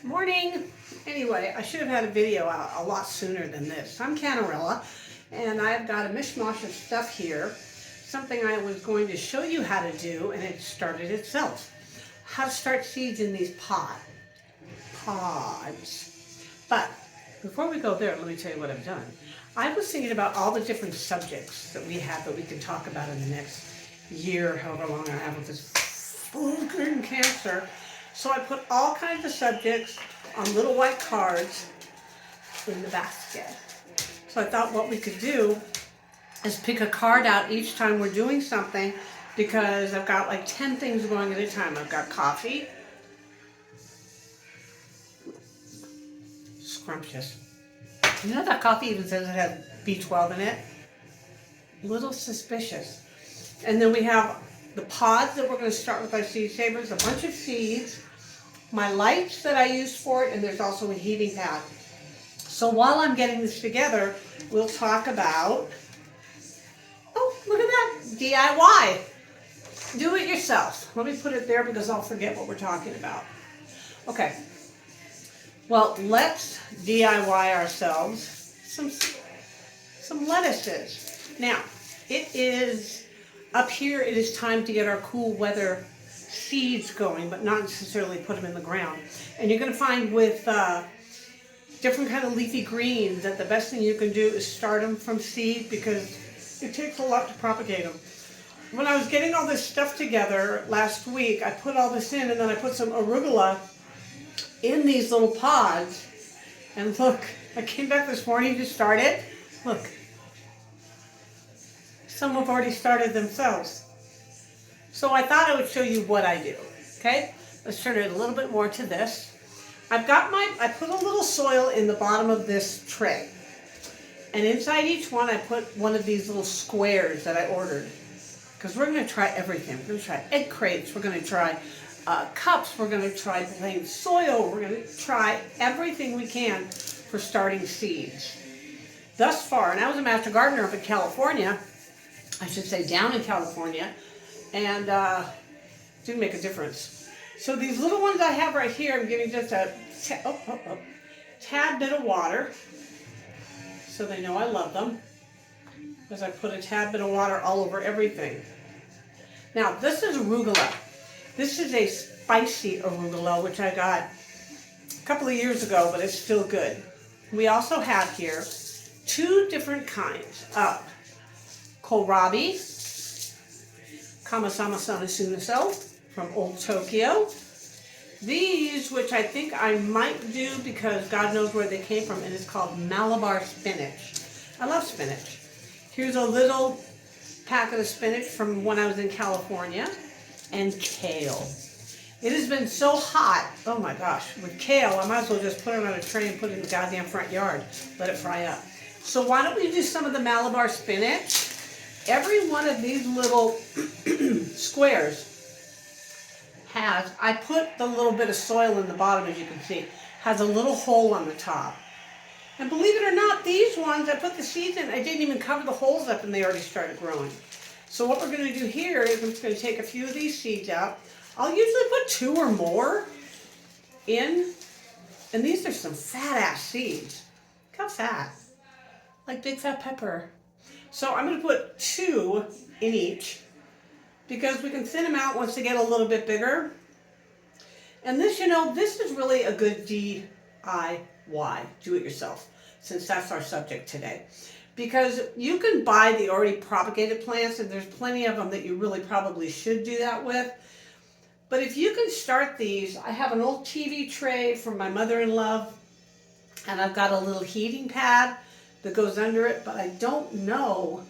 Morning. Anyway, I should have had a video out a lot sooner than this. I'm Canarella, and I've got a mishmash of stuff here. Something I was going to show you how to do, and it started itself. How to start seeds in these pods. But before we go there, let me tell you what I've done. I was thinking about all the different subjects that we have that we can talk about in the next year, however long I have with this fucking cancer. So I put all kinds of subjects on little white cards in the basket. So I thought what we could do is pick a card out each time we're doing something, because I've got like 10 things going at a time. I've got coffee. Scrumptious. You know that coffee even says it has B12 in it? A little suspicious. And then we have the pods that we're going to start with our seed savers, a bunch of seeds, my lights that I used for it, and there's also a heating pad. So while I'm getting this together, we'll talk about, oh, look at that, DIY. Do it yourself. Let me put it there because I'll forget what we're talking about. Okay. Well, let's DIY ourselves some lettuces. Now, it is up here, it is time to get our cool weather seeds going, but not necessarily put them in the ground. And you're going to find with different kind of leafy greens that the best thing you can do is start them from seed, because it takes a lot to propagate them. When I was getting all this stuff together last week, I put all this in, and then I put some arugula in these little pods. And look, I came back this morning to start it. Look, some have already started themselves. So I thought I would show you what I do. Okay, let's turn it a little bit more to this. I put a little soil in the bottom of this tray, and inside each one I put one of these little squares that I ordered, because we're going to try everything. We're going to try egg crates, we're going to try cups, we're going to try plain soil, we're going to try everything we can for starting seeds. Thus far, and I was a master gardener up in California, I should say down in California, and didn't make a difference. So these little ones I have right here, I'm giving just a tad bit of water, so they know I love them, because I put a tad bit of water all over everything. Now, this is arugula. This is a spicy arugula, which I got a couple of years ago, but it's still good. We also have here two different kinds of kohlrabi, Kamasama Sanasunaso from Old Tokyo. These, which I think I might do because God knows where they came from, and it's called Malabar spinach. I love spinach. Here's a little packet of spinach from when I was in California, and kale. It has been so hot, oh my gosh, with kale, I might as well just put it on a tray and put it in the goddamn front yard, let it fry up. So why don't we do some of the Malabar spinach? Every one of these little squares has, I put the little bit of soil in the bottom, as you can see, has a little hole on the top. And believe it or not, these ones, I put the seeds in, I didn't even cover the holes up, and they already started growing. So what we're going to do here is I'm just going to take a few of these seeds out. I'll usually put 2 or more in, and these are some fat-ass seeds. Look how fat, like big fat pepper. So I'm going to put 2 in each, because we can thin them out once they get a little bit bigger. And this, you know, this is really a good DIY, do it yourself, since that's our subject today. Because you can buy the already propagated plants, and there's plenty of them that you really probably should do that with. But if you can start these, I have an old TV tray from my mother-in-law, and I've got a little heating pad that goes under it, but I don't know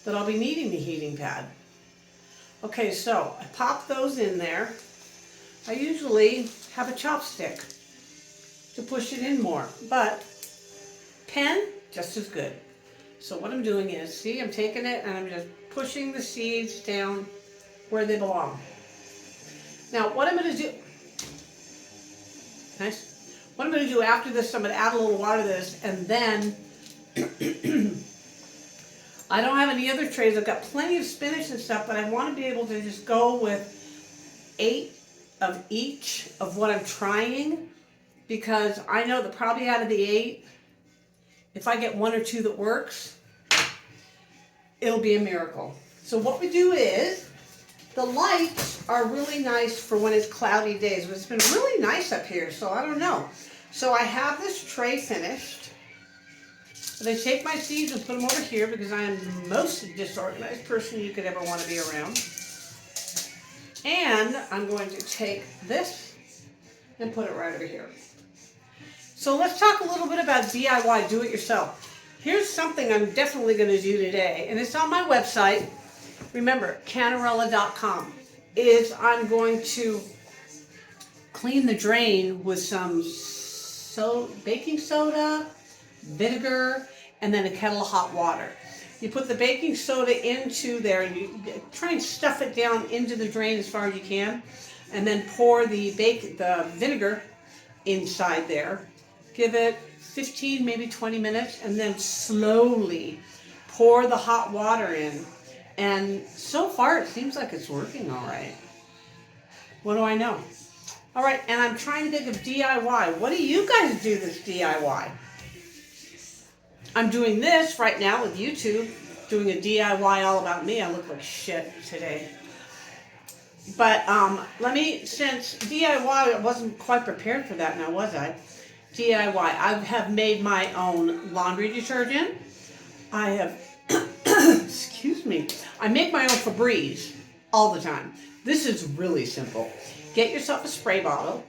that I'll be needing the heating pad. Okay, so I pop those in there. I usually have a chopstick to push it in more, but pen, just as good. So what I'm doing is, see, I'm taking it and I'm just pushing the seeds down where they belong. Now, what I'm going to do, nice. What I'm going to do after this, I'm going to add a little water to this, and then I don't have any other trays. I've got plenty of spinach and stuff, but I want to be able to just go with 8 of each of what I'm trying, because I know that probably out of the 8, if I get 1 or 2 that works, it'll be a miracle. So what we do is, the lights are really nice for when it's cloudy days, but it's been really nice up here, so I don't know. So I have this tray finished. But I take my seeds and put them over here because I am the most disorganized person you could ever want to be around. And I'm going to take this and put it right over here. So let's talk a little bit about DIY, do it yourself. Here's something I'm definitely going to do today, and it's on my website. Remember, Canarella.com. I'm going to clean the drain with some baking soda, vinegar, and then a kettle of hot water. You put the baking soda into there and you try and stuff it down into the drain as far as you can, and then pour the vinegar inside there. Give it 15, maybe 20 minutes, and then slowly pour the hot water in. And so far it seems like it's working all right. What do I know? All right, and I'm trying to think of DIY. What do you guys do that's DIY? I'm doing this right now with YouTube, doing a DIY all about me. I look like shit today. But since DIY, I wasn't quite prepared for that now, was I? DIY, I have made my own laundry detergent. I have, excuse me, I make my own Febreze all the time. This is really simple. Get yourself a spray bottle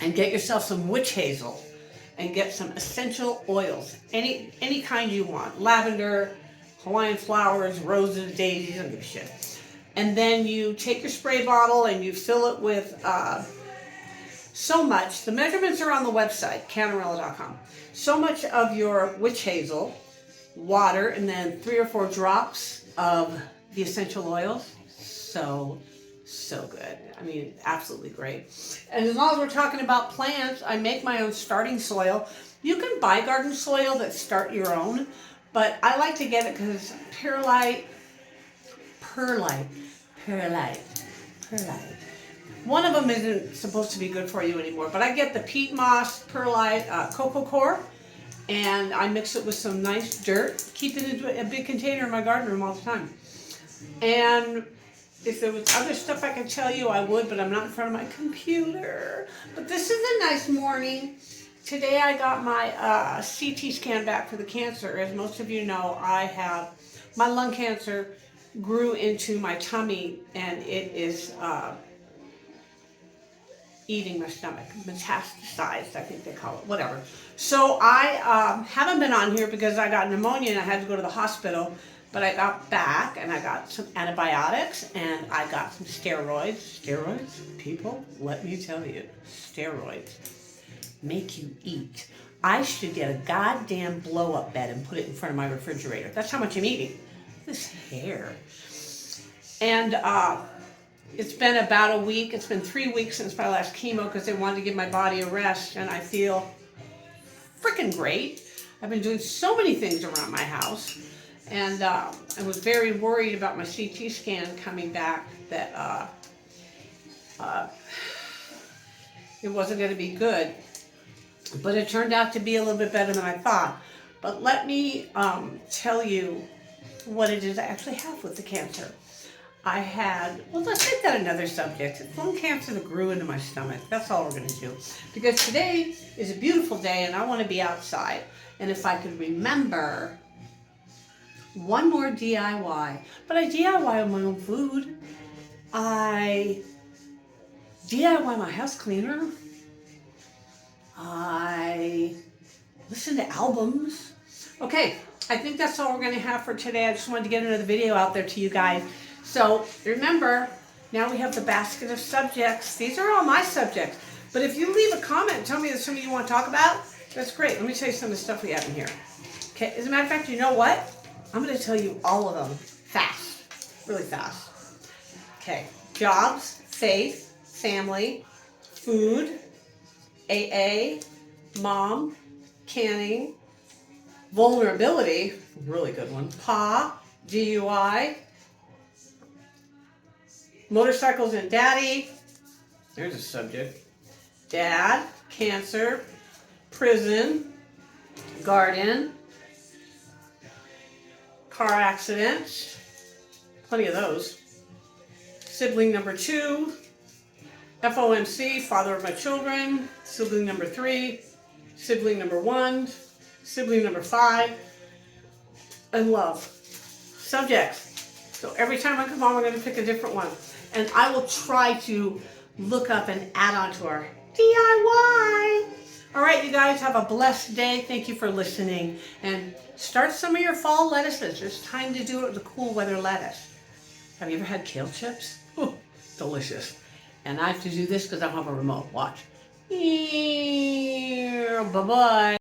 and get yourself some witch hazel and get some essential oils, any kind you want. Lavender, Hawaiian flowers, roses, daisies, I don't give a shit. And then you take your spray bottle and you fill it with so much. The measurements are on the website, Canarella.com. So much of your witch hazel, water, and then 3 or 4 drops of the essential oils. So good. I mean, absolutely great. And as long as we're talking about plants, I make my own starting soil. You can buy garden soil that start your own, but I like to get it because perlite. One of them isn't supposed to be good for you anymore, but I get the peat moss, perlite, coco coir, and I mix it with some nice dirt, keep it in a big container in my garden room all the time. And if there was other stuff I could tell you, I would, but I'm not in front of my computer. But this is a nice morning. Today I got my CT scan back for the cancer. As most of you know, my lung cancer grew into my tummy, and it is eating my stomach, metastasized, I think they call it, whatever. So I haven't been on here because I got pneumonia and I had to go to the hospital. But I got back and I got some antibiotics and I got some steroids. Steroids, people, let me tell you, steroids make you eat. I should get a goddamn blow-up bed and put it in front of my refrigerator. That's how much I'm eating. This hair. And it's been about a week. It's been 3 weeks since my last chemo because they wanted to give my body a rest, and I feel freaking great. I've been doing so many things around my house. And I was very worried about my CT scan coming back that it wasn't going to be good. But it turned out to be a little bit better than I thought. But let me tell you what it is I actually have with the cancer. Let's make that another subject. It's lung cancer that grew into my stomach. That's all we're going to do. Because today is a beautiful day and I want to be outside. And if I could remember one more DIY, but I DIY my own food. I DIY my house cleaner. I listen to albums. Okay, I think that's all we're going to have for today. I just wanted to get another video out there to you guys. So remember, now we have the basket of subjects. These are all my subjects. But if you leave a comment and tell me there's something you want to talk about, that's great. Let me tell you some of the stuff we have in here. Okay, as a matter of fact, you know what? I'm going to tell you all of them fast, really fast. Okay, jobs, faith, family, food, AA, mom, canning, vulnerability, really good one, Pa, DUI, motorcycles and daddy, there's a subject, dad, cancer, prison, garden, car accidents, plenty of those. Sibling number 2, FOMC, father of my children, sibling number 3, sibling number 1, sibling number 5, and love. Subjects. So every time I come on, we're going to pick a different one. And I will try to look up and add on to our DIY. All right, you guys, have a blessed day. Thank you for listening. And start some of your fall lettuces. It's time to do it with the cool weather lettuce. Have you ever had kale chips? Ooh, delicious. And I have to do this because I don't have a remote. Watch. Bye-bye.